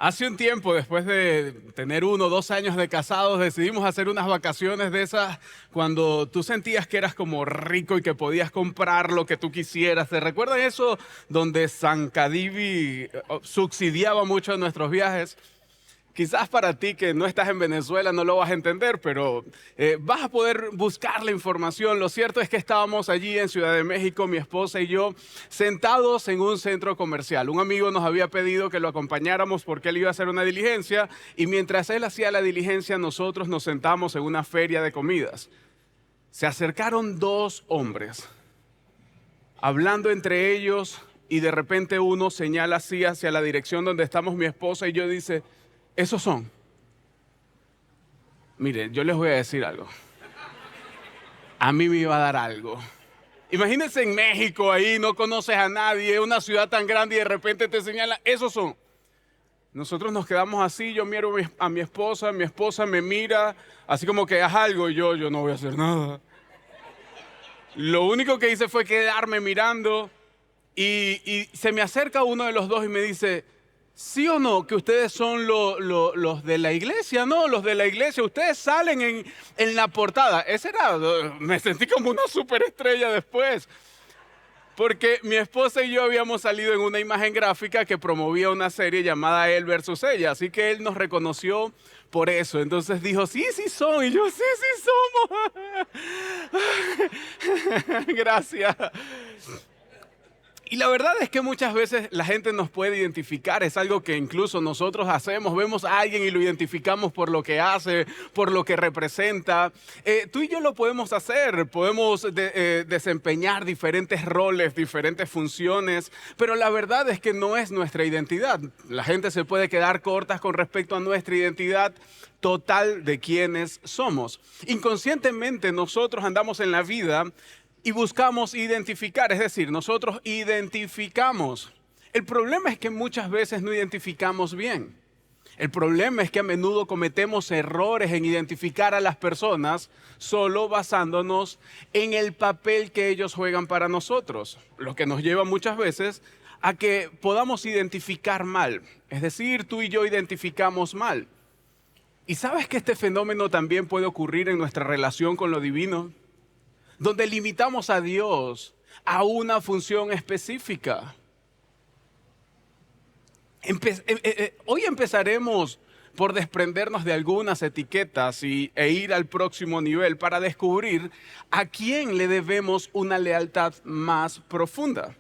Hace un tiempo, después de tener 1 o 2 años de casados, decidimos hacer unas vacaciones de esas cuando tú sentías que eras como rico y que podías comprar lo que tú quisieras. ¿Te recuerdan eso donde San Cadivi subsidiaba mucho de nuestros viajes? Quizás para ti que no estás en Venezuela no lo vas a entender, pero vas a poder buscar la información. Lo cierto es que estábamos allí en Ciudad de México, mi esposa y yo, sentados en un centro comercial. Un amigo nos había pedido que lo acompañáramos porque él iba a hacer una diligencia y mientras él hacía la diligencia nosotros nos sentamos en una feria de comidas. Se acercaron 2 hombres, hablando entre ellos y de repente uno señala así hacia la dirección donde estamos mi esposa y yo dice: esos son. Miren, yo les voy a decir algo. A mí me iba a dar algo. Imagínense en México, ahí no conoces a nadie, una ciudad tan grande y de repente te señalan, esos son. Nosotros nos quedamos así, yo miro a mi esposa me mira, así como que haz algo y yo no voy a hacer nada. Lo único que hice fue quedarme mirando y se me acerca uno de los dos y me dice: ¿sí o no que ustedes son los de la iglesia? No, los de la iglesia, ustedes salen en la portada. Ese era, me sentí como una superestrella después. Porque mi esposa y yo habíamos salido en una imagen gráfica que promovía una serie llamada Él versus Ella. Así que él nos reconoció por eso. Entonces dijo: sí, sí son. Y yo: sí, sí somos. Gracias. Y la verdad es que muchas veces la gente nos puede identificar, es algo que incluso nosotros hacemos, vemos a alguien y lo identificamos por lo que hace, por lo que representa. Tú y yo lo podemos hacer, podemos desempeñar diferentes roles, diferentes funciones, pero la verdad es que no es nuestra identidad. La gente se puede quedar cortas con respecto a nuestra identidad total de quienes somos. Inconscientemente nosotros andamos en la vida y buscamos identificar, es decir, nosotros identificamos. El problema es que muchas veces no identificamos bien. El problema es que a menudo cometemos errores en identificar a las personas solo basándonos en el papel que ellos juegan para nosotros, lo que nos lleva muchas veces a que podamos identificar mal. Es decir, tú y yo identificamos mal. ¿Y sabes que este fenómeno también puede ocurrir en nuestra relación con lo divino? Donde limitamos a Dios a una función específica. Hoy empezaremos por desprendernos de algunas etiquetas e ir al próximo nivel para descubrir a quién le debemos una lealtad más profunda.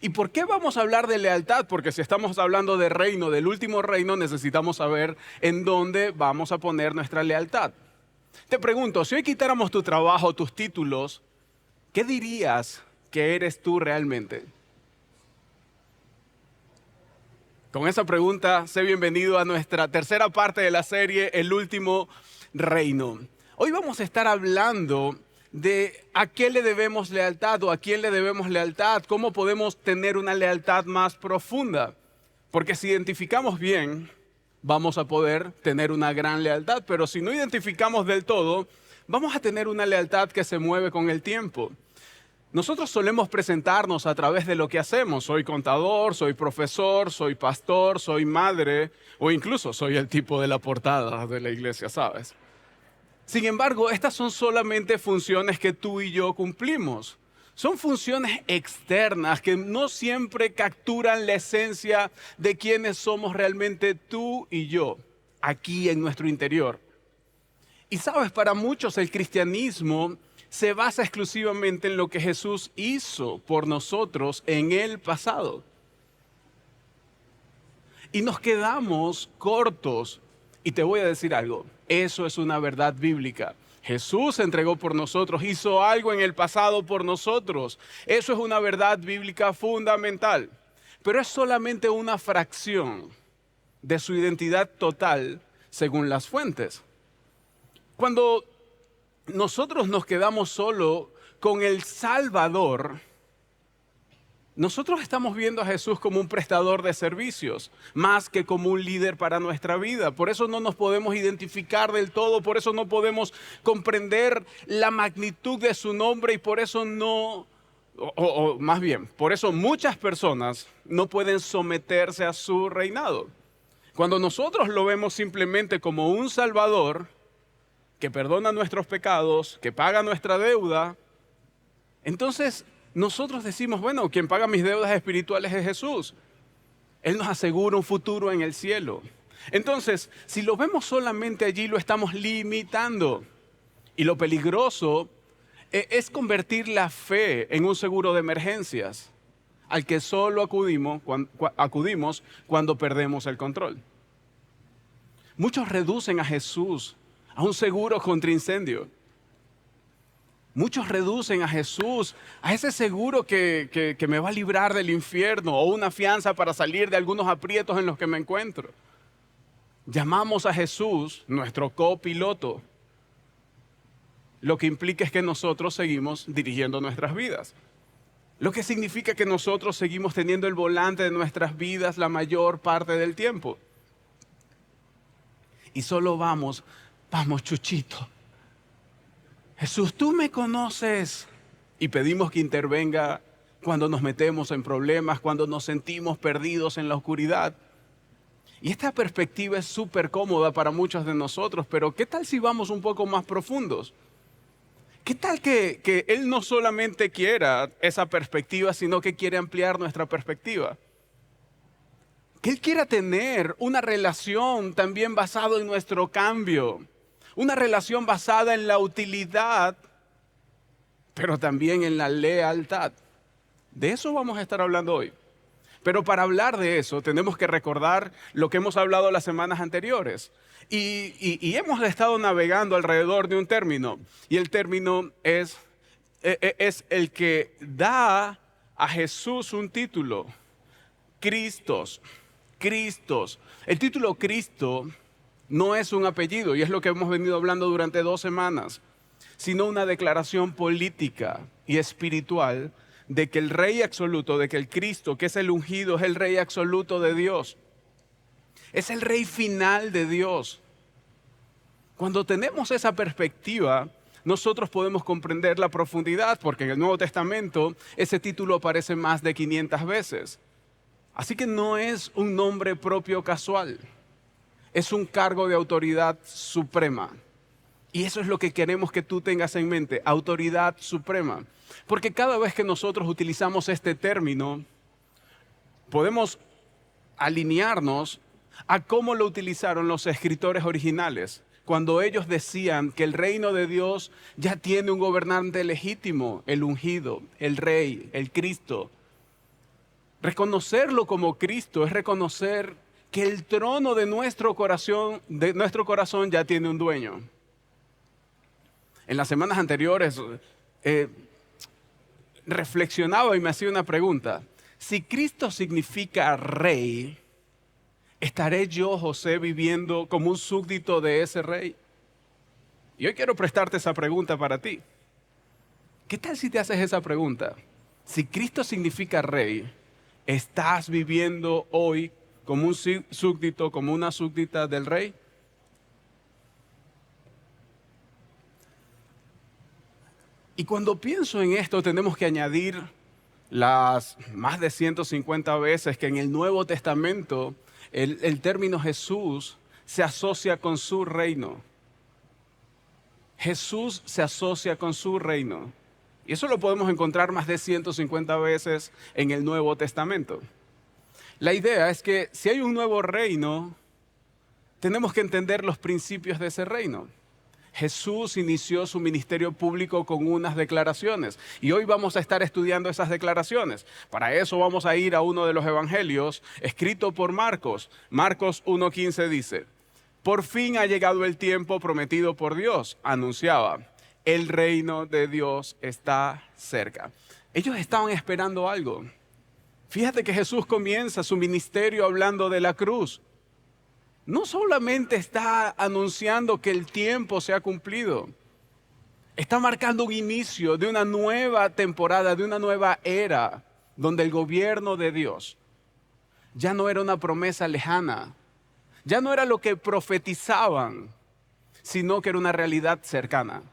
¿Y por qué vamos a hablar de lealtad? Porque si estamos hablando de reino, del último reino, necesitamos saber en dónde vamos a poner nuestra lealtad. Te pregunto, si hoy quitáramos tu trabajo, tus títulos, ¿qué dirías que eres tú realmente? Con esa pregunta, sé bienvenido a nuestra tercera parte de la serie, El Último Reino. Hoy vamos a estar hablando de a qué le debemos lealtad o a quién le debemos lealtad, cómo podemos tener una lealtad más profunda. Porque si identificamos bien, vamos a poder tener una gran lealtad, pero si no identificamos del todo, vamos a tener una lealtad que se mueve con el tiempo. Nosotros solemos presentarnos a través de lo que hacemos. Soy contador, soy profesor, soy pastor, soy madre o incluso soy el tipo de la portada de la iglesia, ¿sabes? Sin embargo, estas son solamente funciones que tú y yo cumplimos. Son funciones externas que no siempre capturan la esencia de quiénes somos realmente tú y yo, aquí en nuestro interior. Y sabes, para muchos el cristianismo se basa exclusivamente en lo que Jesús hizo por nosotros en el pasado. Y nos quedamos cortos. Y te voy a decir algo, eso es una verdad bíblica. Jesús se entregó por nosotros, hizo algo en el pasado por nosotros. Eso es una verdad bíblica fundamental. Pero es solamente una fracción de su identidad total según las fuentes. Cuando nosotros nos quedamos solo con el Salvador, nosotros estamos viendo a Jesús como un prestador de servicios, más que como un líder para nuestra vida. Por eso no nos podemos identificar del todo, por eso no podemos comprender la magnitud de su nombre y por eso no, más bien, por eso muchas personas no pueden someterse a su reinado. Cuando nosotros lo vemos simplemente como un Salvador que perdona nuestros pecados, que paga nuestra deuda, entonces nosotros decimos, bueno, quien paga mis deudas espirituales es Jesús. Él nos asegura un futuro en el cielo. Entonces, si lo vemos solamente allí, lo estamos limitando. Y lo peligroso es convertir la fe en un seguro de emergencias, al que solo acudimos cuando perdemos el control. Muchos reducen a Jesús a un seguro contra incendio. Muchos reducen a Jesús a ese seguro que me va a librar del infierno o una fianza para salir de algunos aprietos en los que me encuentro. Llamamos a Jesús nuestro copiloto, lo que implica es que nosotros seguimos dirigiendo nuestras vidas. Lo que significa que nosotros seguimos teniendo el volante de nuestras vidas la mayor parte del tiempo. Y solo vamos Chuchito. Jesús, tú me conoces. Y pedimos que intervenga cuando nos metemos en problemas, cuando nos sentimos perdidos en la oscuridad. Y esta perspectiva es súper cómoda para muchos de nosotros, pero ¿qué tal si vamos un poco más profundos? ¿Qué tal que Él no solamente quiera esa perspectiva, sino que quiere ampliar nuestra perspectiva? Que Él quiera tener una relación también basada en nuestro cambio, una relación basada en la utilidad, pero también en la lealtad. De eso vamos a estar hablando hoy. Pero para hablar de eso tenemos que recordar lo que hemos hablado las semanas anteriores. Y hemos estado navegando alrededor de un término. Y el término es el que da a Jesús un título. Cristos. El título Cristo no es un apellido, y es lo que hemos venido hablando durante 2 semanas, sino una declaración política y espiritual de que el Rey absoluto, de que el Cristo, que es el ungido, es el Rey absoluto de Dios. Es el Rey final de Dios. Cuando tenemos esa perspectiva, nosotros podemos comprender la profundidad, porque en el Nuevo Testamento ese título aparece más de 500 veces. Así que no es un nombre propio casual, es un cargo de autoridad suprema. Y eso es lo que queremos que tú tengas en mente, autoridad suprema. Porque cada vez que nosotros utilizamos este término, podemos alinearnos a cómo lo utilizaron los escritores originales, cuando ellos decían que el reino de Dios ya tiene un gobernante legítimo, el ungido, el Rey, el Cristo. Reconocerlo como Cristo es reconocer que el trono de nuestro corazón ya tiene un dueño. En las semanas anteriores reflexionaba y me hacía una pregunta. Si Cristo significa Rey, ¿estaré yo, José, viviendo como un súbdito de ese Rey? Y hoy quiero prestarte esa pregunta para ti. ¿Qué tal si te haces esa pregunta? Si Cristo significa Rey, ¿estás viviendo hoy como un súbdito, como una súbdita del Rey? Y cuando pienso en esto, tenemos que añadir las más de 150 veces que en el Nuevo Testamento el término Jesús se asocia con su reino. Jesús se asocia con su reino. Y eso lo podemos encontrar más de 150 veces en el Nuevo Testamento. La idea es que si hay un nuevo reino, tenemos que entender los principios de ese reino. Jesús inició su ministerio público con unas declaraciones y hoy vamos a estar estudiando esas declaraciones. Para eso vamos a ir a uno de los evangelios escrito por Marcos. Marcos 1:15 dice: por fin ha llegado el tiempo prometido por Dios, anunciaba. El reino de Dios está cerca. Ellos estaban esperando algo. Fíjate que Jesús comienza su ministerio hablando de la cruz. No solamente está anunciando que el tiempo se ha cumplido, está marcando un inicio de una nueva temporada, de una nueva era, donde el gobierno de Dios ya no era una promesa lejana, ya no era lo que profetizaban, sino que era una realidad cercana.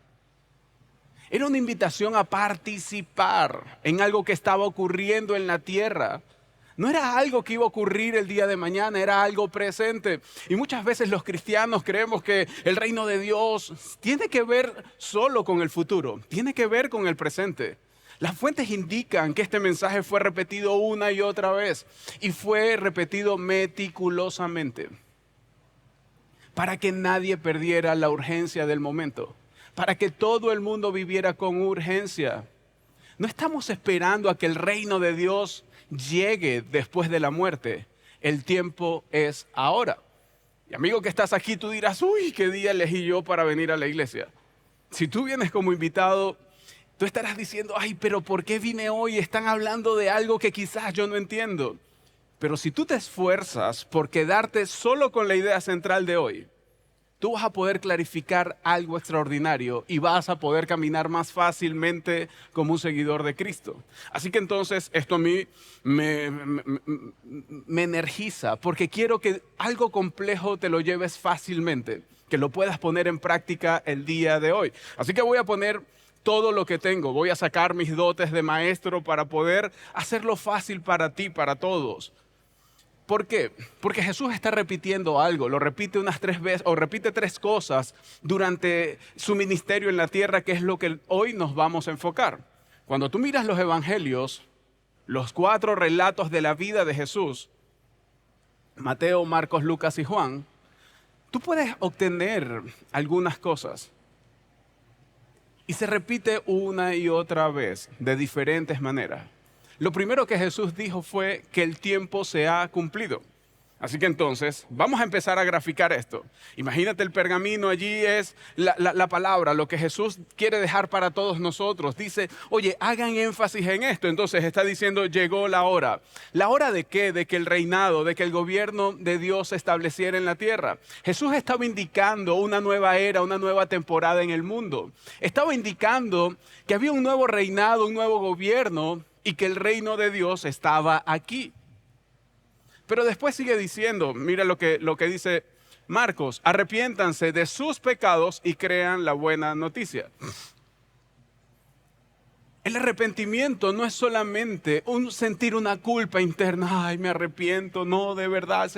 Era una invitación a participar en algo que estaba ocurriendo en la tierra, No era algo que iba a ocurrir el día de mañana, era algo presente. Y muchas veces los cristianos creemos que el reino de Dios tiene que ver solo con el futuro, tiene que ver con el presente. Las fuentes indican que este mensaje fue repetido una y otra vez y fue repetido meticulosamente para que nadie perdiera la urgencia del momento, para que todo el mundo viviera con urgencia. No estamos esperando a que el reino de Dios llegue después de la muerte. El tiempo es ahora. Y amigo que estás aquí, tú dirás, uy, ¿qué día elegí yo para venir a la iglesia? Si tú vienes como invitado, tú estarás diciendo, ay, pero ¿por qué vine hoy? Están hablando de algo que quizás yo no entiendo. Pero si tú te esfuerzas por quedarte solo con la idea central de hoy, tú vas a poder clarificar algo extraordinario y vas a poder caminar más fácilmente como un seguidor de Cristo. Así que entonces esto a mí me energiza porque quiero que algo complejo te lo lleves fácilmente, que lo puedas poner en práctica el día de hoy. Así que voy a poner todo lo que tengo, voy a sacar mis dotes de maestro para poder hacerlo fácil para ti, para todos. ¿Por qué? Porque Jesús está repitiendo algo, lo repite unas 3 veces o repite 3 cosas durante su ministerio en la tierra, que es lo que hoy nos vamos a enfocar. Cuando tú miras los evangelios, los 4 relatos de la vida de Jesús, Mateo, Marcos, Lucas y Juan, tú puedes obtener algunas cosas. Y se repite una y otra vez de diferentes maneras. Lo primero que Jesús dijo fue que el tiempo se ha cumplido. Así que entonces, vamos a empezar a graficar esto. Imagínate el pergamino, allí es la palabra, lo que Jesús quiere dejar para todos nosotros. Dice, oye, hagan énfasis en esto. Entonces está diciendo, llegó la hora. ¿La hora de qué? De que el reinado, de que el gobierno de Dios se estableciera en la tierra. Jesús estaba indicando una nueva era, una nueva temporada en el mundo. Estaba indicando que había un nuevo reinado, un nuevo gobierno y que el reino de Dios estaba aquí. Pero después sigue diciendo, mira lo que dice Marcos, arrepiéntanse de sus pecados y crean la buena noticia. El arrepentimiento no es solamente sentir una culpa interna, ay, me arrepiento, no, de verdad,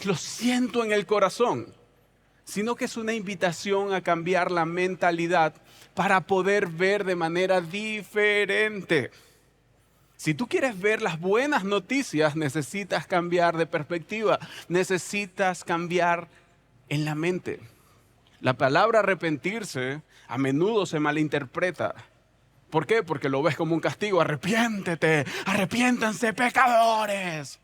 lo siento en el corazón, sino que es una invitación a cambiar la mentalidad para poder ver de manera diferente. Si tú quieres ver las buenas noticias, necesitas cambiar de perspectiva, necesitas cambiar en la mente. La palabra arrepentirse a menudo se malinterpreta. ¿Por qué? Porque lo ves como un castigo. Arrepiéntete, arrepiéntanse pecadores.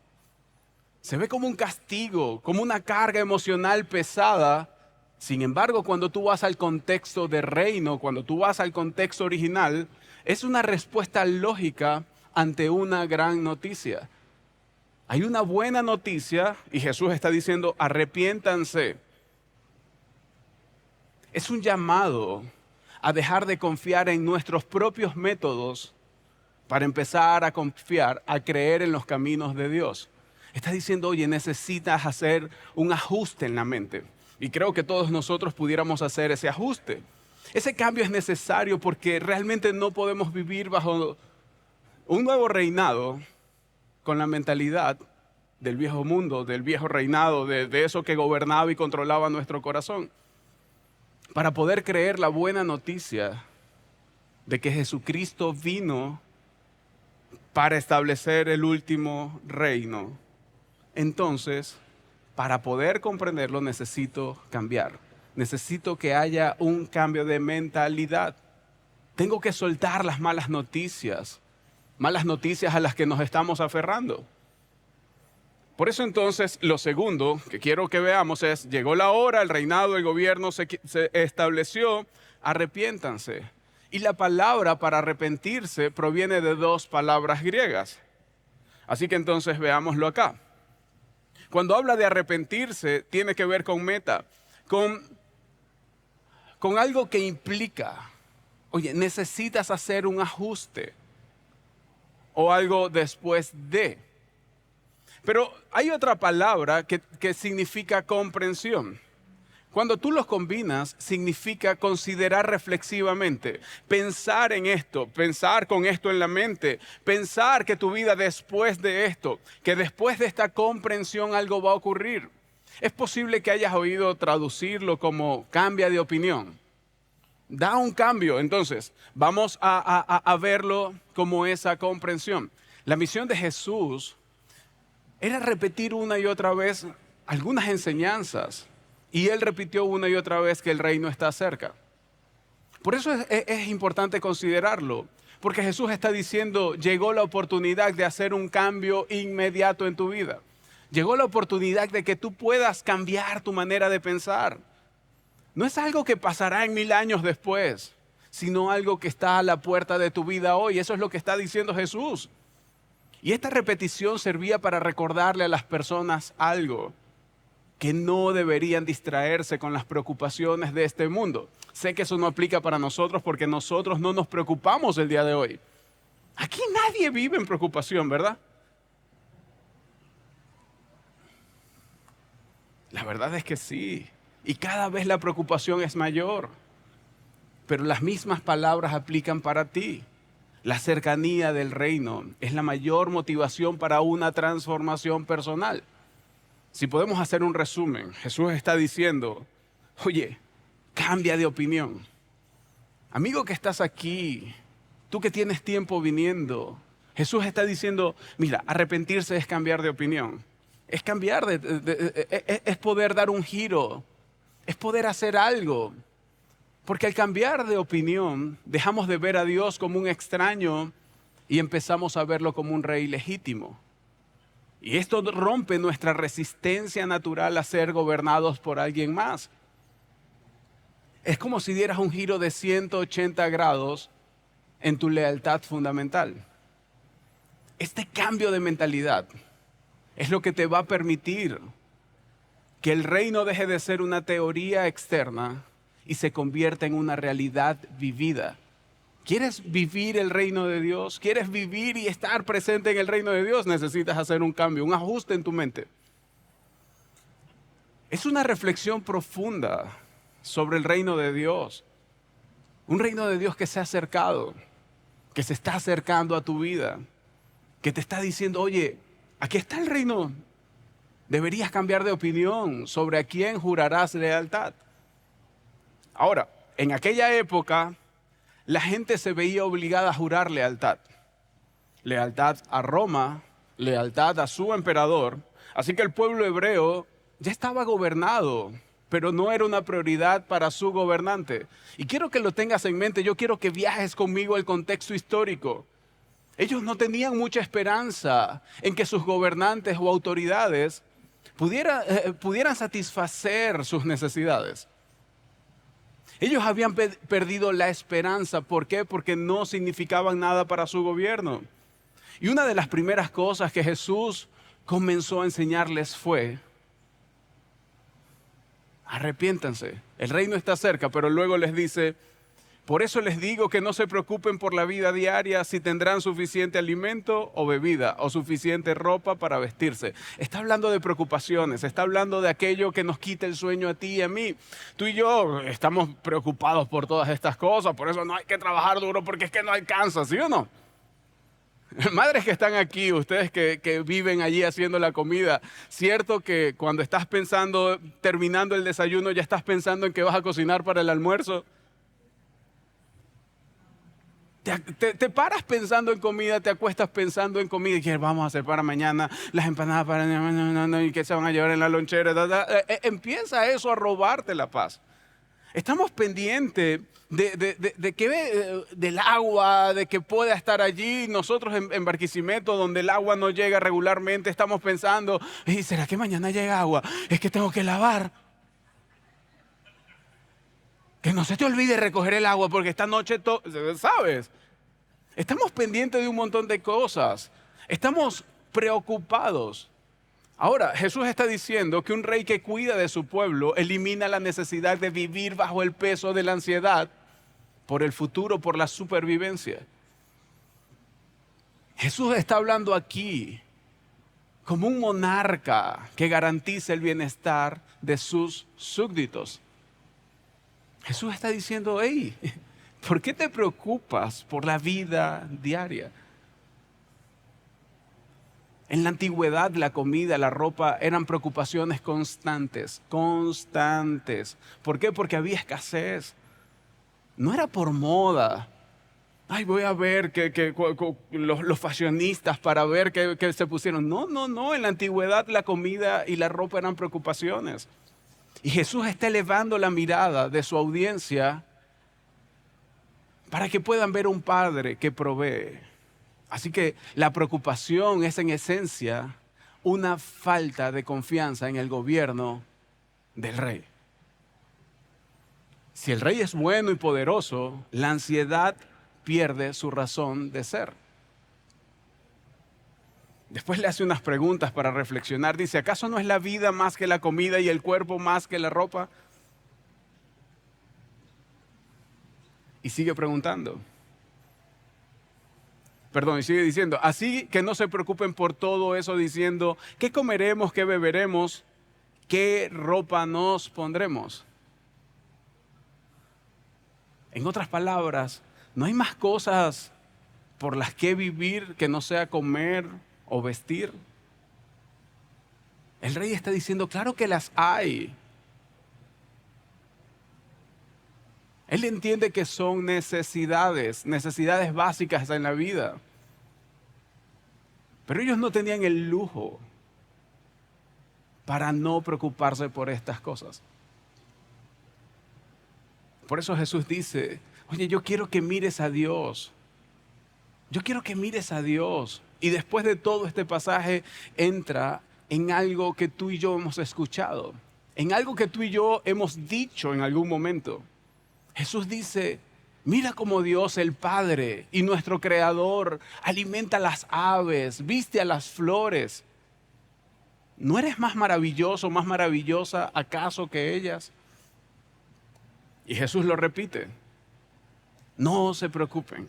Se ve como un castigo, como una carga emocional pesada. Sin embargo, cuando tú vas al contexto de reino, cuando tú vas al contexto original, es una respuesta lógica ante una gran noticia. Hay una buena noticia y Jesús está diciendo, arrepiéntanse. Es un llamado a dejar de confiar en nuestros propios métodos para empezar a confiar, a creer en los caminos de Dios. Está diciendo, oye, necesitas hacer un ajuste en la mente. Y creo que todos nosotros pudiéramos hacer ese ajuste. Ese cambio es necesario porque realmente no podemos vivir bajo un nuevo reinado con la mentalidad del viejo mundo, del viejo reinado, de eso que gobernaba y controlaba nuestro corazón. Para poder creer la buena noticia de que Jesucristo vino para establecer el último reino. Entonces, para poder comprenderlo necesito cambiar. Necesito que haya un cambio de mentalidad. Tengo que soltar las malas noticias a las que nos estamos aferrando. Por eso entonces lo segundo que quiero que veamos es, llegó la hora, el reinado, el gobierno se estableció, arrepiéntanse. Y la palabra para arrepentirse proviene de 2 palabras griegas. Así que entonces veámoslo acá. Cuando habla de arrepentirse, tiene que ver con meta, con algo que implica, oye, necesitas hacer un ajuste o algo después de. Pero hay otra palabra que significa comprensión. Cuando tú los combinas, significa considerar reflexivamente, pensar en esto, pensar con esto en la mente, pensar que tu vida después de esto, que después de esta comprensión algo va a ocurrir. Es posible que hayas oído traducirlo como cambia de opinión. Da un cambio, entonces vamos a verlo como esa comprensión. La misión de Jesús era repetir una y otra vez algunas enseñanzas. Y él repitió una y otra vez que el reino está cerca. Por eso es importante considerarlo. Porque Jesús está diciendo, llegó la oportunidad de hacer un cambio inmediato en tu vida. Llegó la oportunidad de que tú puedas cambiar tu manera de pensar. No es algo que pasará en 1000 años después, sino algo que está a la puerta de tu vida hoy. Eso es lo que está diciendo Jesús. Y esta repetición servía para recordarle a las personas algo, que no deberían distraerse con las preocupaciones de este mundo. Sé que eso no aplica para nosotros porque nosotros no nos preocupamos el día de hoy. Aquí nadie vive en preocupación, ¿verdad? La verdad es que sí. Y cada vez la preocupación es mayor. Pero las mismas palabras aplican para ti. La cercanía del reino es la mayor motivación para una transformación personal. Si podemos hacer un resumen, Jesús está diciendo, oye, cambia de opinión. Amigo que estás aquí, tú que tienes tiempo viniendo, Jesús está diciendo, mira, arrepentirse es cambiar de opinión. Es cambiar, es poder dar un giro, es poder hacer algo. Porque al cambiar de opinión, dejamos de ver a Dios como un extraño y empezamos a verlo como un rey legítimo. Y esto rompe nuestra resistencia natural a ser gobernados por alguien más. Es como si dieras un giro de 180 grados en tu lealtad fundamental. Este cambio de mentalidad es lo que te va a permitir que el reino deje de ser una teoría externa y se convierta en una realidad vivida. ¿Quieres vivir el reino de Dios? ¿Quieres vivir y estar presente en el reino de Dios? Necesitas hacer un cambio, un ajuste en tu mente. Es una reflexión profunda sobre el reino de Dios. Un reino de Dios que se ha acercado, que se está acercando a tu vida, que te está diciendo, oye, aquí está el reino. Deberías cambiar de opinión sobre a quién jurarás lealtad. Ahora, en aquella época, la gente se veía obligada a jurar lealtad. Lealtad a Roma, lealtad a su emperador. Así que el pueblo hebreo ya estaba gobernado, pero no era una prioridad para su gobernante. Y quiero que lo tengas en mente, yo quiero que viajes conmigo al contexto histórico. Ellos no tenían mucha esperanza en que sus gobernantes o autoridades pudieran satisfacer sus necesidades. Ellos habían perdido la esperanza. ¿Por qué? Porque no significaban nada para su gobierno. Y una de las primeras cosas que Jesús comenzó a enseñarles fue, arrepiéntanse, el reino está cerca, pero luego les dice, por eso les digo que no se preocupen por la vida diaria, si tendrán suficiente alimento o bebida o suficiente ropa para vestirse. Está hablando de preocupaciones, está hablando de aquello que nos quita el sueño a ti y a mí. Tú y yo estamos preocupados por todas estas cosas, por eso no hay que trabajar duro porque es que no alcanza, ¿sí o no? Madres que están aquí, ustedes que viven allí haciendo la comida, ¿cierto que cuando estás pensando, terminando el desayuno, ya estás pensando en que vas a cocinar para el almuerzo? Te paras pensando en comida, te acuestas pensando en comida y que vamos a hacer para mañana las empanadas para mañana y que se van a llevar en la lonchera. Empieza eso a robarte la paz. Estamos pendientes del agua, de que pueda estar allí. Nosotros en Barquisimeto, donde el agua no llega regularmente, estamos pensando, ¿será que mañana llega agua? Es que tengo que lavar. Que no se te olvide recoger el agua porque esta noche, ¿sabes? Estamos pendientes de un montón de cosas. Estamos preocupados. Ahora, Jesús está diciendo que un rey que cuida de su pueblo elimina la necesidad de vivir bajo el peso de la ansiedad por el futuro, por la supervivencia. Jesús está hablando aquí como un monarca que garantiza el bienestar de sus súbditos. Jesús está diciendo, hey, ¿por qué te preocupas por la vida diaria? En la antigüedad, la comida, la ropa eran preocupaciones constantes. ¿Por qué? Porque había escasez. No era por moda. Ay, voy a ver los fashionistas para ver qué se pusieron. No. En la antigüedad, la comida y la ropa eran preocupaciones. Y Jesús está elevando la mirada de su audiencia para que puedan ver un Padre que provee. Así que la preocupación es en esencia una falta de confianza en el gobierno del rey. Si el rey es bueno y poderoso, la ansiedad pierde su razón de ser. Después le hace unas preguntas para reflexionar. Dice, ¿acaso no es la vida más que la comida y el cuerpo más que la ropa? Y sigue preguntando. Y sigue diciendo, así que no se preocupen por todo eso diciendo, ¿qué comeremos, qué beberemos, qué ropa nos pondremos? En otras palabras, no hay más cosas por las que vivir que no sea comer o vestir. El rey está diciendo, claro que las hay. Él entiende que son necesidades básicas en la vida. Pero ellos no tenían el lujo para no preocuparse por estas cosas. Por eso Jesús dice, oye, yo quiero que mires a Dios. Yo quiero que mires a Dios. Y después de todo este pasaje entra en algo que tú y yo hemos escuchado, en algo que tú y yo hemos dicho en algún momento. Jesús dice, mira cómo Dios el Padre y nuestro Creador alimenta a las aves, viste a las flores. ¿No eres más maravilloso, más maravillosa acaso que ellas? Y Jesús lo repite, no se preocupen,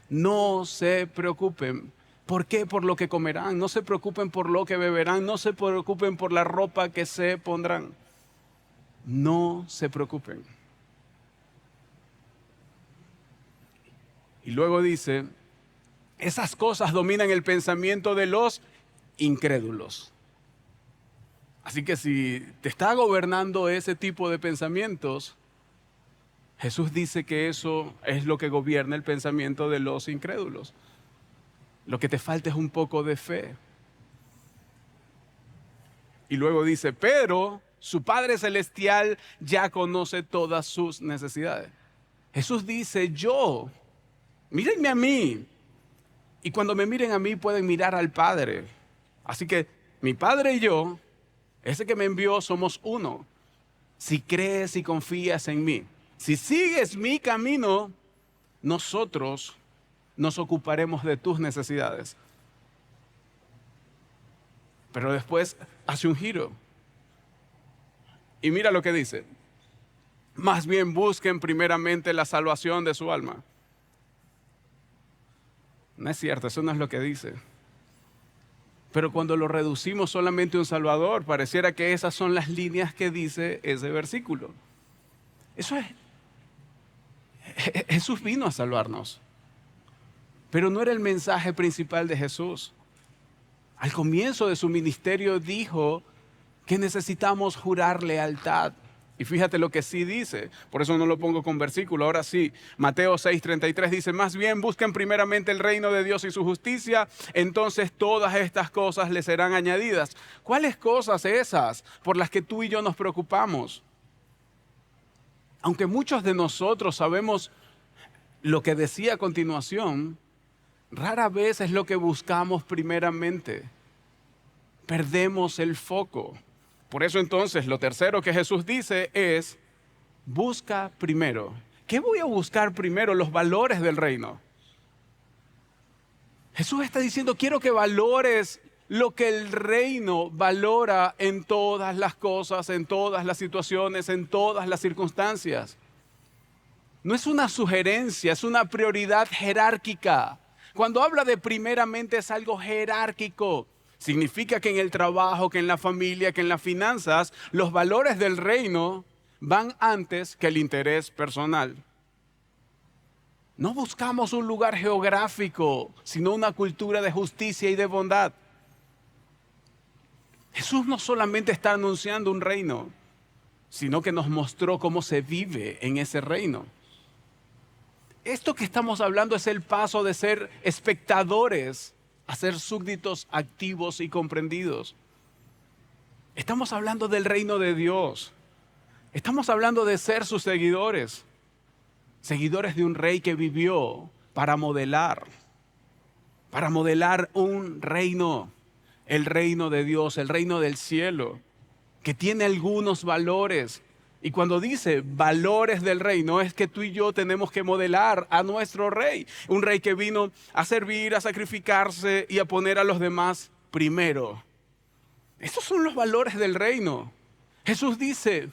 no se preocupen. ¿Por qué? Por lo que comerán, no se preocupen por lo que beberán, no se preocupen por la ropa que se pondrán. No se preocupen. Y luego dice, esas cosas dominan el pensamiento de los incrédulos. Así que si te está gobernando ese tipo de pensamientos, Jesús dice que eso es lo que gobierna el pensamiento de los incrédulos. Lo que te falta es un poco de fe. Y luego dice, pero su Padre Celestial ya conoce todas sus necesidades. Jesús dice, mírenme a mí. Y cuando me miren a mí pueden mirar al Padre. Así que mi Padre y yo, ese que me envió, somos uno. Si crees y confías en mí, si sigues mi camino, nosotros nos ocuparemos de tus necesidades. Pero después hace un giro. Y mira lo que dice. Más bien busquen primeramente la salvación de su alma. No es cierto, eso no es lo que dice. Pero cuando lo reducimos solamente a un Salvador, pareciera que esas son las líneas que dice ese versículo. Eso es. Jesús vino a salvarnos. Pero no era el mensaje principal de Jesús. Al comienzo de su ministerio dijo que necesitamos jurar lealtad. Y fíjate lo que sí dice, por eso no lo pongo con versículo, ahora sí. Mateo 6:33 dice, más bien busquen primeramente el reino de Dios y su justicia, entonces todas estas cosas les serán añadidas. ¿Cuáles cosas esas por las que tú y yo nos preocupamos? Aunque muchos de nosotros sabemos lo que decía a continuación, rara vez es lo que buscamos primeramente. Perdemos el foco. Por eso entonces lo tercero que Jesús dice es, busca primero. ¿Qué voy a buscar primero? Los valores del reino. Jesús está diciendo, quiero que valores lo que el reino valora en todas las cosas, en todas las situaciones, en todas las circunstancias. No es una sugerencia, es una prioridad jerárquica. Cuando habla de primeramente es algo jerárquico. Significa que en el trabajo, que en la familia, que en las finanzas, los valores del reino van antes que el interés personal. No buscamos un lugar geográfico, sino una cultura de justicia y de bondad. Jesús no solamente está anunciando un reino, sino que nos mostró cómo se vive en ese reino. Esto que estamos hablando es el paso de ser espectadores a ser súbditos activos y comprendidos. Estamos hablando del reino de Dios. Estamos hablando de ser sus seguidores. Seguidores de un rey que vivió para modelar un reino, el reino de Dios, el reino del cielo, que tiene algunos valores. Y cuando dice valores del reino, es que tú y yo tenemos que modelar a nuestro rey. Un rey que vino a servir, a sacrificarse y a poner a los demás primero. Esos son los valores del reino. Jesús dice: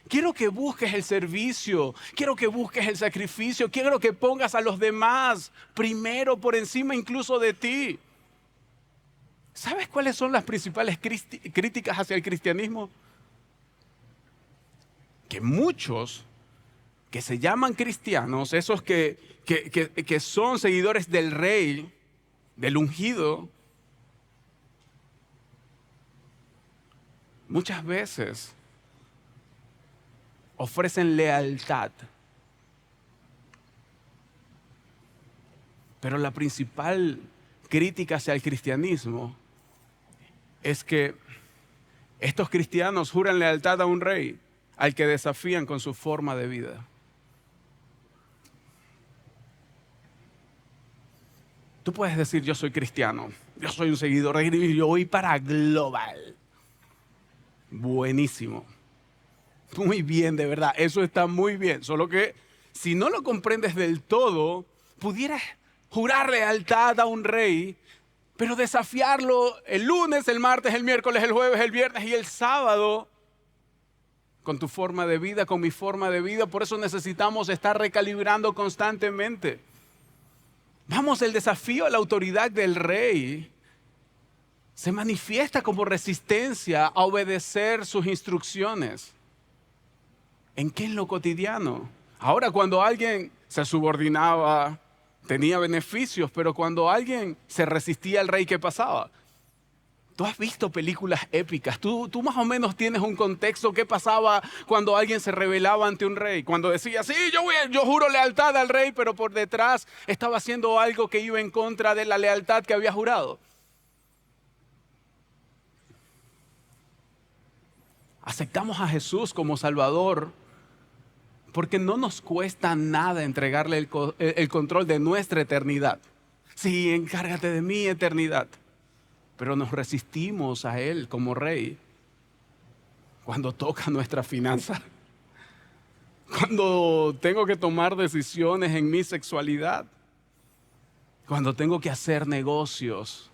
quiero que busques el servicio, quiero que busques el sacrificio, quiero que pongas a los demás primero, por encima incluso de ti. ¿Sabes cuáles son las principales críticas hacia el cristianismo? Que muchos que se llaman cristianos, esos que son seguidores del rey, del ungido, muchas veces ofrecen lealtad. Pero la principal crítica hacia el cristianismo es que estos cristianos juran lealtad a un rey al que desafían con su forma de vida. Tú puedes decir: yo soy cristiano, yo soy un seguidor de Cristo, yo voy para Global. Buenísimo. Muy bien, de verdad, eso está muy bien. Solo que si no lo comprendes del todo, pudieras jurar lealtad a un rey, pero desafiarlo el lunes, el martes, el miércoles, el jueves, el viernes y el sábado con tu forma de vida, con mi forma de vida. Por eso necesitamos estar recalibrando constantemente. Vamos, el desafío a la autoridad del rey se manifiesta como resistencia a obedecer sus instrucciones. ¿En qué? En lo cotidiano. Ahora, cuando alguien se subordinaba, tenía beneficios, pero cuando alguien se resistía al rey, ¿qué pasaba? Tú has visto películas épicas, tú más o menos tienes un contexto. ¿Qué pasaba cuando alguien se rebelaba ante un rey? Cuando decía: sí, yo juro lealtad al rey, pero por detrás estaba haciendo algo que iba en contra de la lealtad que había jurado. Aceptamos a Jesús como Salvador porque no nos cuesta nada entregarle el control de nuestra eternidad. Sí, encárgate de mi eternidad. Pero nos resistimos a Él como Rey cuando toca nuestra finanza, cuando tengo que tomar decisiones en mi sexualidad, cuando tengo que hacer negocios.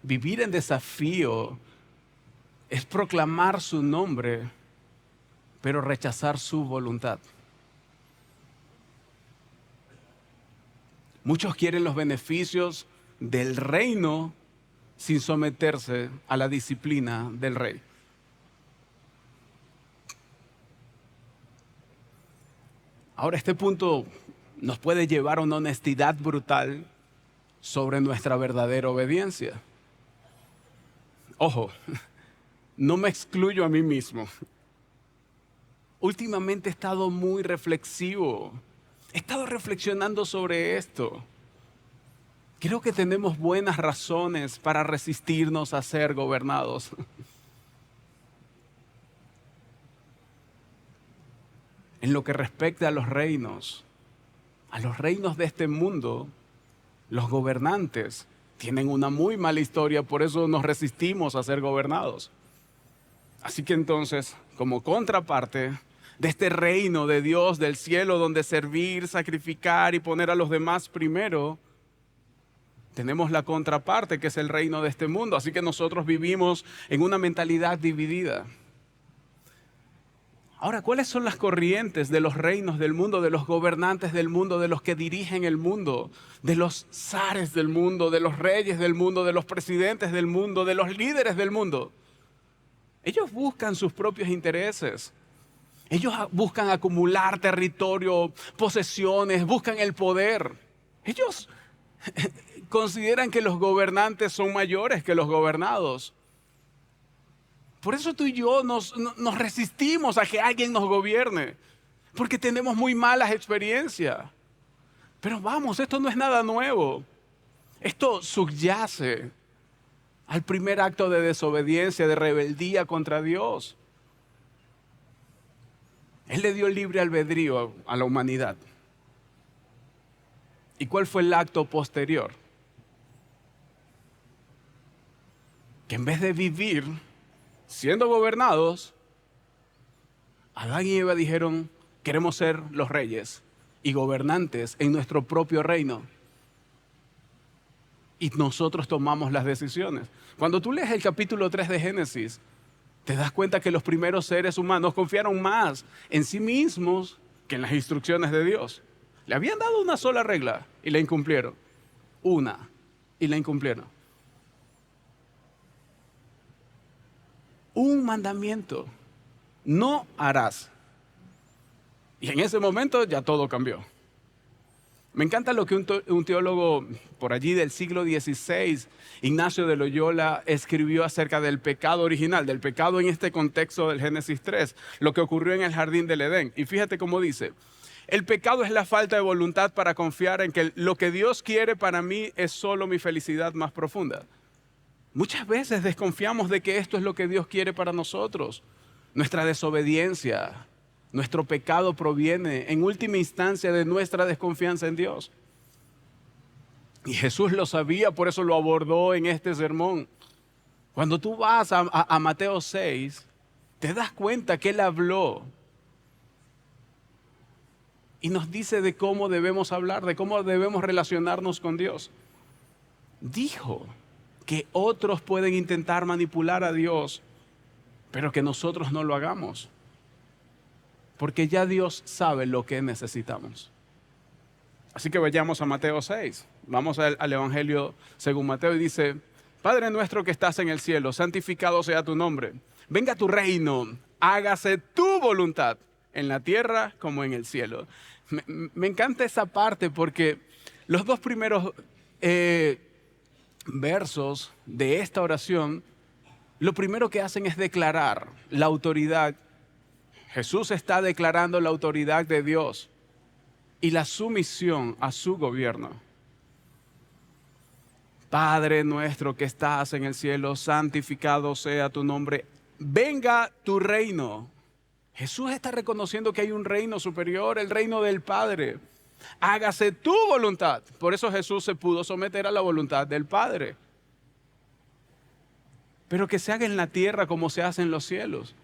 Vivir en desafío es proclamar su nombre, pero rechazar su voluntad. Muchos quieren los beneficios del reino sin someterse a la disciplina del rey. Ahora, este punto nos puede llevar a una honestidad brutal sobre nuestra verdadera obediencia. Ojo, no me excluyo a mí mismo. Últimamente he estado muy reflexivo. He estado reflexionando sobre esto. Creo que tenemos buenas razones para resistirnos a ser gobernados. En lo que respecta a los reinos de este mundo, los gobernantes tienen una muy mala historia, por eso nos resistimos a ser gobernados. Así que entonces, como contraparte de este reino de Dios del cielo, donde servir, sacrificar y poner a los demás primero, tenemos la contraparte, que es el reino de este mundo. Así que nosotros vivimos en una mentalidad dividida. Ahora, ¿cuáles son las corrientes de los reinos del mundo, de los gobernantes del mundo, de los que dirigen el mundo, de los zares del mundo, de los reyes del mundo, de los presidentes del mundo, de los líderes del mundo? Ellos buscan sus propios intereses. Ellos buscan acumular territorio, posesiones, buscan el poder. Ellos consideran que los gobernantes son mayores que los gobernados. Por eso tú y yo nos resistimos a que alguien nos gobierne, porque tenemos muy malas experiencias. Pero vamos, esto no es nada nuevo. Esto subyace al primer acto de desobediencia, de rebeldía contra Dios. Él le dio libre albedrío a la humanidad. ¿Y cuál fue el acto posterior? Que en vez de vivir siendo gobernados, Adán y Eva dijeron, queremos ser los reyes y gobernantes en nuestro propio reino. Y nosotros tomamos las decisiones. Cuando tú lees el capítulo 3 de Génesis, te das cuenta que los primeros seres humanos confiaron más en sí mismos que en las instrucciones de Dios. Le habían dado una sola regla y la incumplieron. Una, y la incumplieron. Un mandamiento: no harás. Y en ese momento ya todo cambió. Me encanta lo que un teólogo por allí del siglo XVI, Ignacio de Loyola, escribió acerca del pecado original, del pecado en este contexto del Génesis 3, lo que ocurrió en el jardín del Edén. Y fíjate cómo dice: el pecado es la falta de voluntad para confiar en que lo que Dios quiere para mí es solo mi felicidad más profunda. Muchas veces desconfiamos de que esto es lo que Dios quiere para nosotros. Nuestra desobediencia, nuestro pecado proviene en última instancia de nuestra desconfianza en Dios. Y Jesús lo sabía, por eso lo abordó en este sermón. Cuando tú vas a Mateo 6, te das cuenta que Él habló y nos dice de cómo debemos hablar, de cómo debemos relacionarnos con Dios. Dijo que otros pueden intentar manipular a Dios, pero que nosotros no lo hagamos, porque ya Dios sabe lo que necesitamos. Así que vayamos a Mateo 6. Vamos al Evangelio según Mateo y dice: Padre nuestro que estás en el cielo, santificado sea tu nombre. Venga tu reino, hágase tu voluntad, en la tierra como en el cielo. Me encanta esa parte porque los dos primeros versos de esta oración, lo primero que hacen es declarar la autoridad. Jesús está declarando la autoridad de Dios y la sumisión a su gobierno. Padre nuestro que estás en el cielo, santificado sea tu nombre. Venga tu reino. Jesús está reconociendo que hay un reino superior, el reino del Padre. Hágase tu voluntad. Por eso Jesús se pudo someter a la voluntad del Padre. Pero que se haga en la tierra como se hace en los cielos.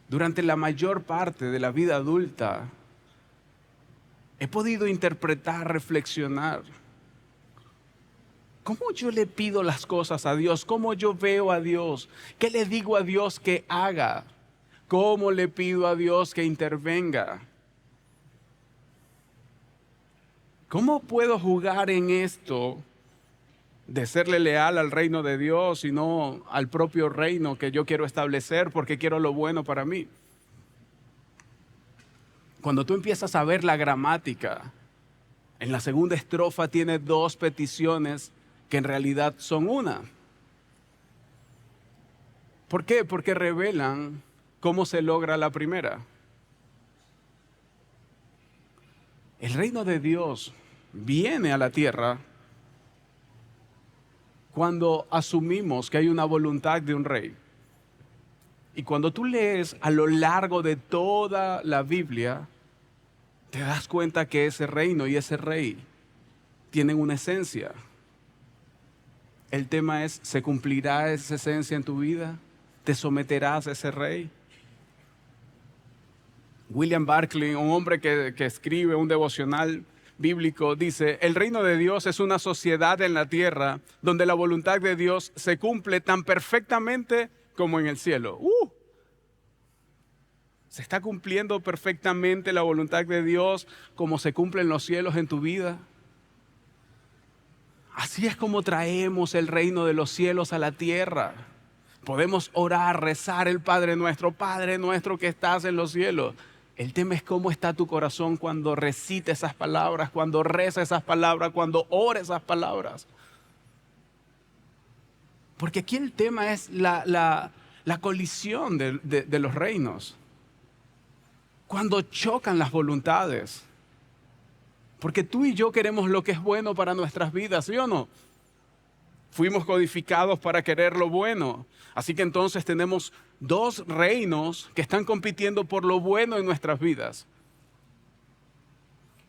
Durante la mayor parte de la vida adulta, he podido interpretar, reflexionar. ¿Cómo yo le pido las cosas a Dios? ¿Cómo yo veo a Dios? ¿Qué le digo a Dios que haga? ¿Cómo le pido a Dios que intervenga? ¿Cómo puedo jugar en esto de serle leal al reino de Dios y no al propio reino que yo quiero establecer porque quiero lo bueno para mí? Cuando tú empiezas a ver la gramática, en la segunda estrofa tiene dos peticiones que en realidad son una. ¿Por qué? Porque revelan cómo se logra la primera. El reino de Dios viene a la tierra cuando asumimos que hay una voluntad de un rey. Y cuando tú lees a lo largo de toda la Biblia, te das cuenta que ese reino y ese rey tienen una esencia. El tema es, ¿se cumplirá esa esencia en tu vida? ¿Te someterás a ese rey? William Barclay, un hombre que escribe un devocional bíblico, dice: el reino de Dios es una sociedad en la tierra donde la voluntad de Dios se cumple tan perfectamente como en el cielo. ¿Se está cumpliendo perfectamente la voluntad de Dios como se cumple en los cielos en tu vida? Así es como traemos el reino de los cielos a la tierra. Podemos orar, rezar el Padre nuestro que estás en los cielos. El tema es cómo está tu corazón cuando recita esas palabras, cuando reza esas palabras, cuando ora esas palabras. Porque aquí el tema es la colisión de los reinos. Cuando chocan las voluntades. Porque tú y yo queremos lo que es bueno para nuestras vidas, ¿sí o no? Fuimos codificados para querer lo bueno. Así que entonces tenemos dos reinos que están compitiendo por lo bueno en nuestras vidas.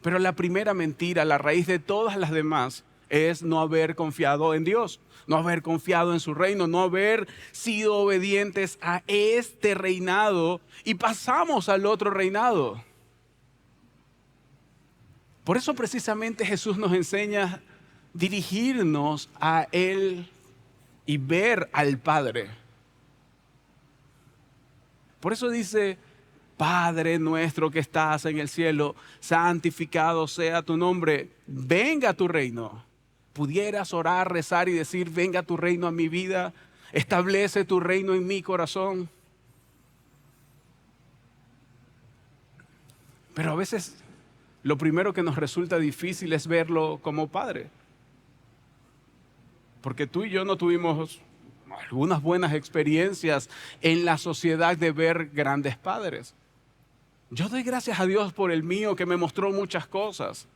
Pero la primera mentira, la raíz de todas las demás, es no haber confiado en Dios, no haber confiado en su reino, no haber sido obedientes a este reinado y pasamos al otro reinado. Por eso precisamente Jesús nos enseña dirigirnos a Él y ver al Padre. Por eso dice, Padre nuestro que estás en el cielo, santificado sea tu nombre, venga tu reino. Pudieras orar, rezar y decir, venga tu reino a mi vida, establece tu reino en mi corazón. Pero a veces lo primero que nos resulta difícil es verlo como Padre. Porque tú y yo no tuvimos algunas buenas experiencias en la sociedad de ver grandes padres. Yo doy gracias a Dios por el mío que me mostró muchas cosas.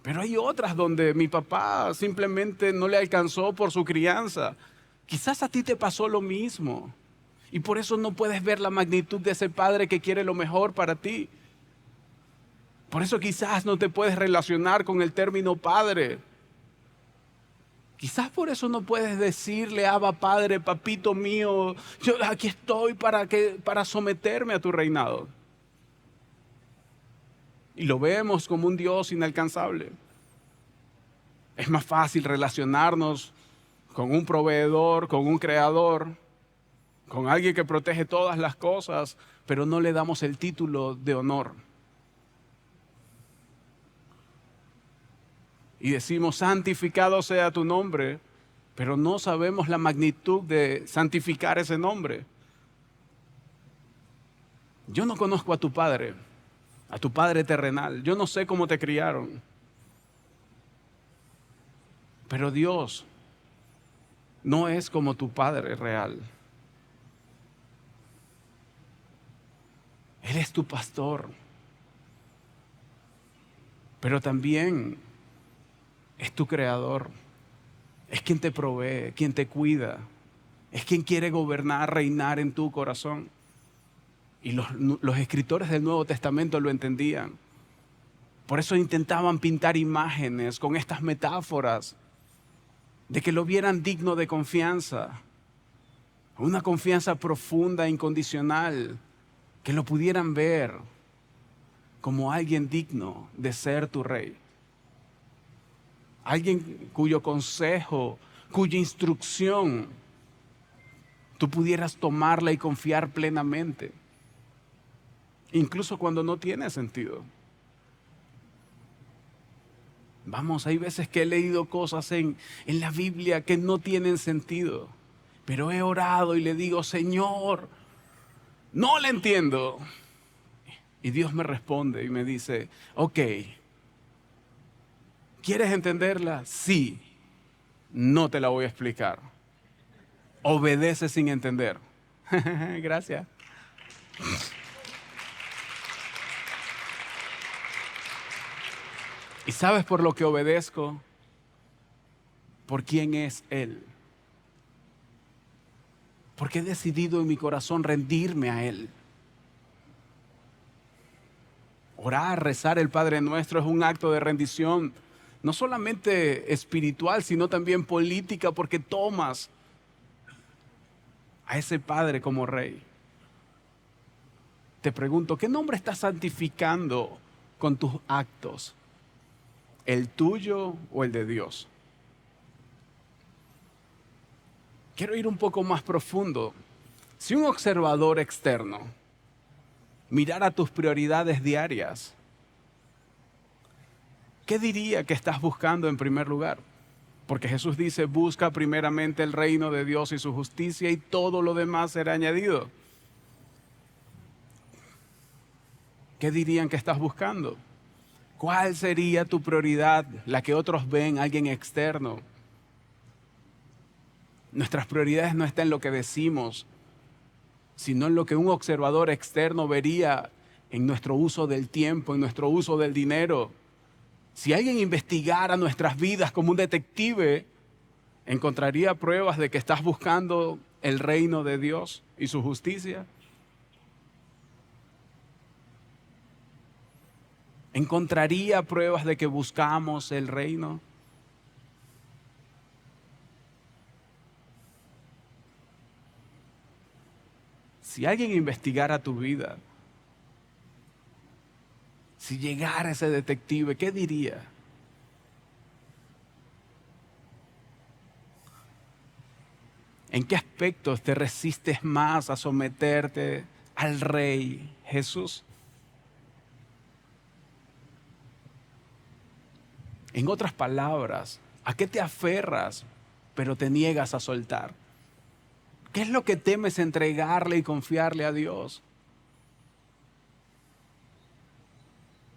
Pero hay otras donde mi papá simplemente no le alcanzó por su crianza. Quizás a ti te pasó lo mismo. Y por eso no puedes ver la magnitud de ese padre que quiere lo mejor para ti. Por eso quizás no te puedes relacionar con el término padre. Quizás por eso no puedes decirle, Abba Padre, papito mío, yo aquí estoy para someterme a tu reinado. Y lo vemos como un Dios inalcanzable. Es más fácil relacionarnos con un proveedor, con un creador, con alguien que protege todas las cosas, pero no le damos el título de honor. Y decimos, santificado sea tu nombre, pero no sabemos la magnitud de santificar ese nombre. Yo no conozco a tu padre terrenal. Yo no sé cómo te criaron. Pero Dios no es como tu padre real. Él es tu pastor. Pero también es tu creador. Es quien te provee, quien te cuida. Es quien quiere gobernar, reinar en tu corazón. Y los escritores del Nuevo Testamento lo entendían. Por eso intentaban pintar imágenes con estas metáforas de que lo vieran digno de confianza. Una confianza profunda, incondicional, que lo pudieran ver como alguien digno de ser tu rey. Alguien cuyo consejo, cuya instrucción tú pudieras tomarla y confiar plenamente. Incluso cuando no tiene sentido. Vamos, hay veces que he leído cosas en la Biblia que no tienen sentido. Pero he orado y le digo, Señor, no la entiendo. Y Dios me responde y me dice, ok, ¿quieres entenderla? Sí, no te la voy a explicar. Obedece sin entender. Gracias. ¿Y sabes por lo que obedezco? Por quién es Él. Porque he decidido en mi corazón rendirme a Él. Orar, rezar el Padre Nuestro es un acto de rendición, no solamente espiritual, sino también política, porque tomas a ese Padre como Rey. Te pregunto, ¿qué nombre estás santificando con tus actos? ¿El tuyo o el de Dios? quiero ir un poco más profundo. Si un observador externo mirara tus prioridades diarias, ¿qué diría que estás buscando en primer lugar? Porque Jesús dice, busca primeramente el reino de Dios y su justicia y todo lo demás será añadido. ¿Qué dirían que estás buscando? ¿Cuál sería tu prioridad? La que otros ven, alguien externo. Nuestras prioridades no están en lo que decimos, sino en lo que un observador externo vería en nuestro uso del tiempo, en nuestro uso del dinero. Si alguien investigara nuestras vidas como un detective, ¿encontraría pruebas de que estás buscando el reino de Dios y su justicia? ¿Encontraría pruebas de que buscamos el reino? Si alguien investigara tu vida, si llegara ese detective, ¿qué diría? ¿En qué aspectos te resistes más a someterte al Rey Jesús? En otras palabras, ¿a qué te aferras, pero te niegas a soltar? ¿Qué es lo que temes entregarle y confiarle a Dios?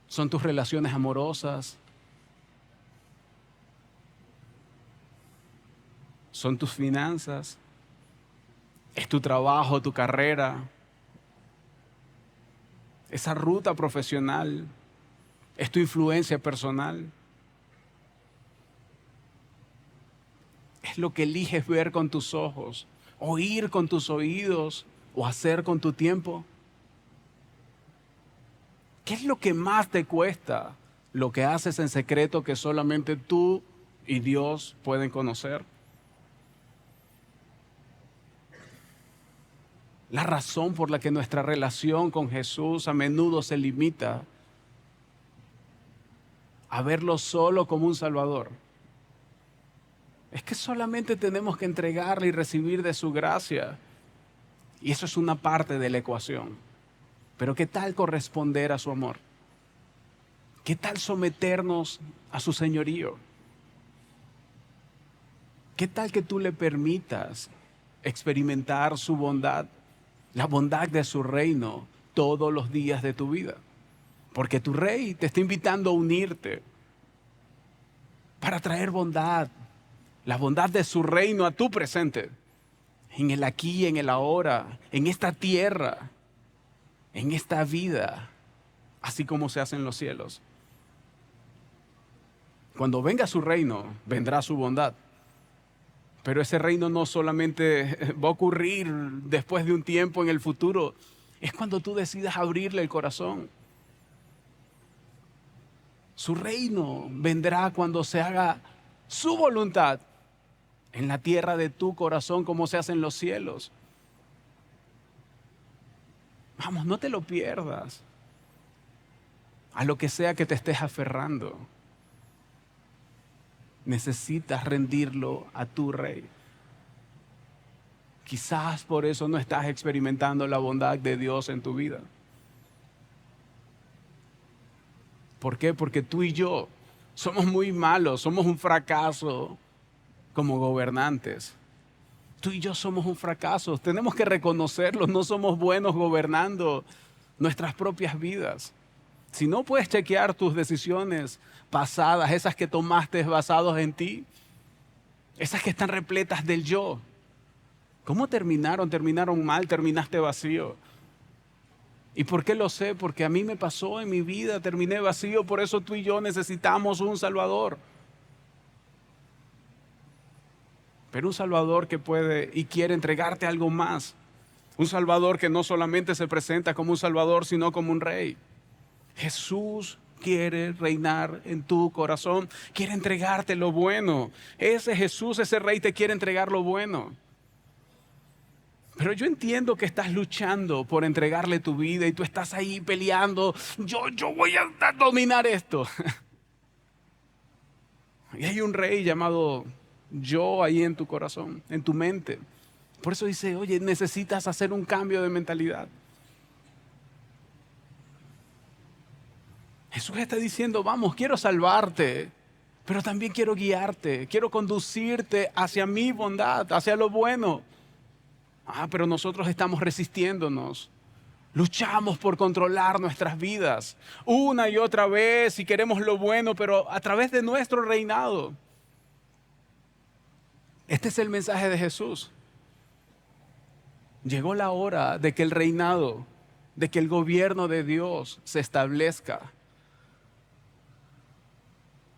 ¿Son tus relaciones amorosas? ¿Son tus finanzas? ¿Es tu trabajo, tu carrera? ¿Esa ruta profesional? ¿Es tu influencia personal? ¿Es lo que eliges ver con tus ojos, oír con tus oídos o hacer con tu tiempo? ¿Qué es lo que más te cuesta? Lo que haces en secreto que solamente tú y Dios pueden conocer. La razón por la que nuestra relación con Jesús a menudo se limita a verlo solo como un Salvador es que solamente tenemos que entregarle y recibir de su gracia. Y eso es una parte de la ecuación. Pero ¿qué tal corresponder a su amor? ¿Qué tal someternos a su señorío? ¿Qué tal que tú le permitas experimentar su bondad, la bondad de su reino todos los días de tu vida? Porque tu rey te está invitando a unirte para traer bondad, la bondad de su reino a tu presente, en el aquí, en el ahora, en esta tierra, en esta vida, así como se hace en los cielos. Cuando venga su reino, vendrá su bondad. Pero ese reino no solamente va a ocurrir después de un tiempo en el futuro, es cuando tú decidas abrirle el corazón. Su reino vendrá cuando se haga su voluntad en la tierra de tu corazón como se hace en los cielos. Vamos, no te lo pierdas. A lo que sea que te estés aferrando, necesitas rendirlo a tu rey. Quizás por eso no estás experimentando la bondad de Dios en tu vida. ¿Por qué? Porque tú y yo somos muy malos, somos un fracaso como gobernantes. Tú y yo somos un fracaso, tenemos que reconocerlo, no somos buenos gobernando nuestras propias vidas. Si no puedes chequear tus decisiones pasadas, esas que tomaste basadas en ti, esas que están repletas del yo. ¿Cómo terminaron? Terminaron mal, terminaste vacío. ¿Y por qué lo sé? Porque a mí me pasó en mi vida, terminé vacío, por eso tú y yo necesitamos un Salvador. Pero un Salvador que puede y quiere entregarte algo más. Un Salvador que no solamente se presenta como un Salvador, sino como un Rey. Jesús quiere reinar en tu corazón, quiere entregarte lo bueno. Ese Jesús, ese Rey te quiere entregar lo bueno. Pero yo entiendo que estás luchando por entregarle tu vida y tú estás ahí peleando. Yo voy a dominar esto. Y hay un rey llamado yo ahí en tu corazón, en tu mente. Por eso dice, oye, necesitas hacer un cambio de mentalidad. Jesús está diciendo, vamos, quiero salvarte, pero también quiero guiarte, quiero conducirte hacia mi bondad, hacia lo bueno. Pero nosotros estamos resistiéndonos. Luchamos por controlar nuestras vidas una y otra vez y queremos lo bueno, pero a través de nuestro reinado. Este es el mensaje de Jesús. Llegó la hora de que el reinado, de que el gobierno de Dios se establezca.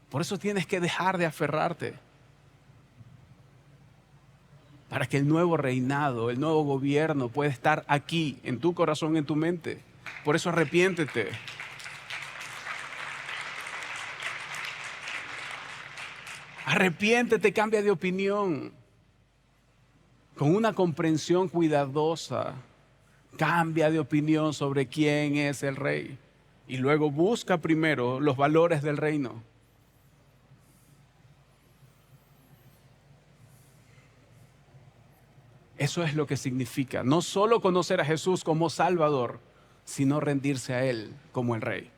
Por eso tienes que dejar de aferrarte. Para que el nuevo reinado, el nuevo gobierno pueda estar aquí, en tu corazón, en tu mente. Por eso arrepiéntete. Arrepiéntete, cambia de opinión. Con una comprensión cuidadosa, cambia de opinión sobre quién es el rey. Y luego busca primero los valores del reino. Eso es lo que significa, no solo conocer a Jesús como Salvador, sino rendirse a Él como el Rey.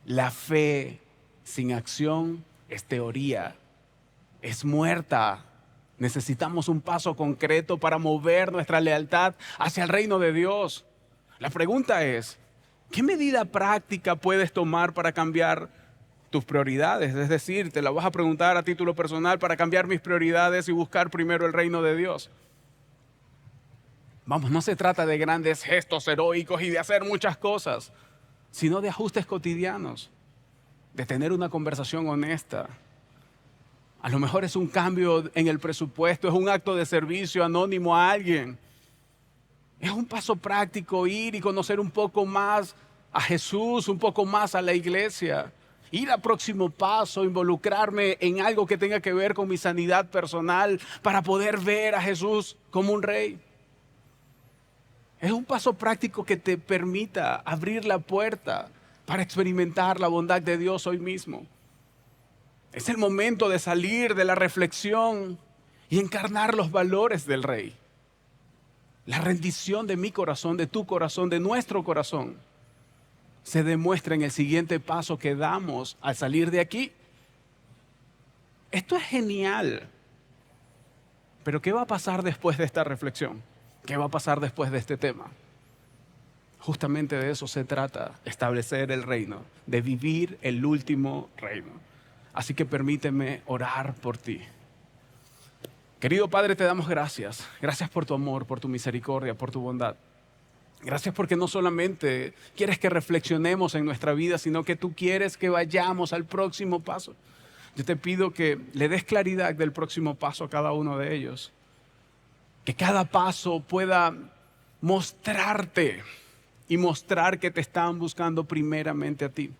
La fe sin acción es teoría, es muerta. Necesitamos un paso concreto para mover nuestra lealtad hacia el reino de Dios. La pregunta es, ¿qué medida práctica puedes tomar para cambiar tus prioridades? Es decir, te la vas a preguntar a título personal para cambiar mis prioridades y buscar primero el reino de Dios. Vamos, no se trata de grandes gestos heroicos y de hacer muchas cosas, sino de ajustes cotidianos, de tener una conversación honesta. A lo mejor es un cambio en el presupuesto, es un acto de servicio anónimo a alguien. Es un paso práctico ir y conocer un poco más a Jesús, un poco más a la iglesia. Ir al próximo paso, involucrarme en algo que tenga que ver con mi sanidad personal para poder ver a Jesús como un rey. Es un paso práctico que te permita abrir la puerta para experimentar la bondad de Dios hoy mismo. Es el momento de salir de la reflexión y encarnar los valores del Rey. La rendición de mi corazón, de tu corazón, de nuestro corazón, se demuestra en el siguiente paso que damos al salir de aquí. Esto es genial. Pero ¿qué va a pasar después de esta reflexión? ¿Qué va a pasar después de este tema? Justamente de eso se trata, establecer el reino, de vivir el último reino. Así que permíteme orar por ti. Querido Padre, te damos gracias. Gracias por tu amor, por tu misericordia, por tu bondad. Gracias porque no solamente quieres que reflexionemos en nuestra vida, sino que tú quieres que vayamos al próximo paso. Yo te pido que le des claridad del próximo paso a cada uno de ellos. Que cada paso pueda mostrarte y mostrar que te están buscando primeramente a ti.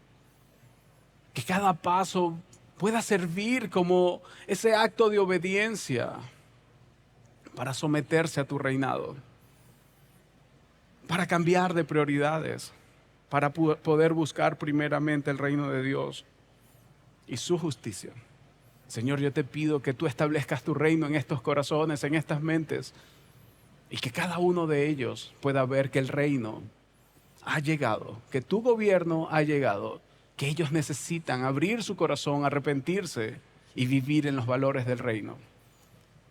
Que cada paso pueda servir como ese acto de obediencia para someterse a tu reinado, para cambiar de prioridades, para poder buscar primeramente el reino de Dios y su justicia. Señor, yo te pido que tú establezcas tu reino en estos corazones, en estas mentes, y que cada uno de ellos pueda ver que el reino ha llegado, que tu gobierno ha llegado, que ellos necesitan abrir su corazón, arrepentirse y vivir en los valores del reino.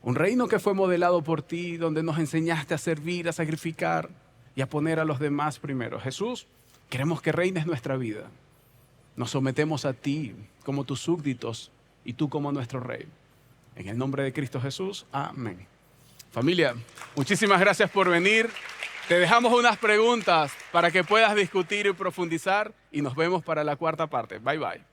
Un reino que fue modelado por ti, donde nos enseñaste a servir, a sacrificar y a poner a los demás primero. Jesús, queremos que reines nuestra vida. Nos sometemos a ti como tus súbditos y tú como nuestro rey. En el nombre de Cristo Jesús, amén. Familia, muchísimas gracias por venir. Te dejamos unas preguntas para que puedas discutir y profundizar y nos vemos para la cuarta parte. Bye, bye.